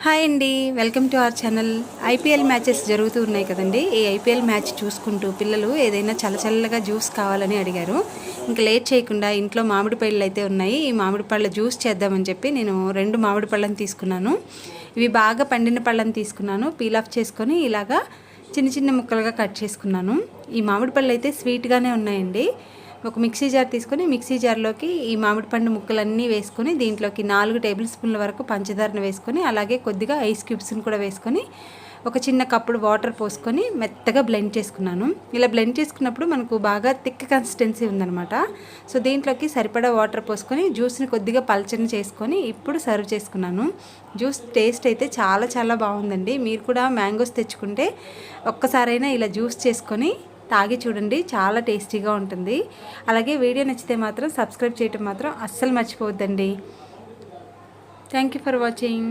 Hi అండి, welcome to our channel. IPL matches జరుగుతూ ఉన్నాయి కదండి. ఈ ఐపీఎల్ మ్యాచ్ చూసుకుంటూ పిల్లలు ఏదైనా చల్లచల్లగా జ్యూస్ కావాలని అడిగారు. ఇంకా లేట్ చేయకుండా ఇంట్లో మామిడి పళ్ళు అయితే ఉన్నాయి. ఈ మామిడి పళ్ళ జ్యూస్ చేద్దామని చెప్పి నేను 2 మామిడి పళ్ళని తీసుకున్నాను. ఇవి బాగా పండిన పళ్ళని తీసుకున్నాను. పీల్ ఆఫ్ చేసుకొని ఇలాగా చిన్న చిన్న ముక్కలుగా కట్ చేసుకున్నాను. ఈ మామిడి పళ్ళు అయితే స్వీట్గానే ఉన్నాయండి. ఒక మిక్సీ జార్ తీసుకొని మిక్సీ జార్లోకి ఈ మామిడి పండు ముక్కలన్నీ వేసుకొని దీంట్లోకి 4 టేబుల్ స్పూన్ల వరకు పంచదారను వేసుకొని అలాగే కొద్దిగా ఐస్ క్యూబ్స్ని కూడా వేసుకొని ఒక చిన్న కప్పుడు వాటర్ పోసుకొని మెత్తగా బ్లెండ్ చేసుకున్నాను. ఇలా బ్లెండ్ చేసుకున్నప్పుడు మనకు బాగా థిక్ కన్సిస్టెన్సీ ఉందన్నమాట. సో దీంట్లోకి సరిపడా వాటర్ పోసుకొని జ్యూస్ని కొద్దిగా పల్చని చేసుకొని ఇప్పుడు సర్వ్ చేసుకున్నాను. జ్యూస్ టేస్ట్ అయితే చాలా చాలా బాగుందండి. మీరు కూడా మ్యాంగోస్ తెచ్చుకుంటే ఒక్కసారైనా ఇలా జ్యూస్ చేసుకొని తాగి చూడండి, చాలా టేస్టీగా ఉంటుంది. అలాగే వీడియో నచ్చితే మాత్రం సబ్స్క్రైబ్ చేయటం మాత్రం అస్సలు మర్చిపోవద్దండి. Thank you for watching.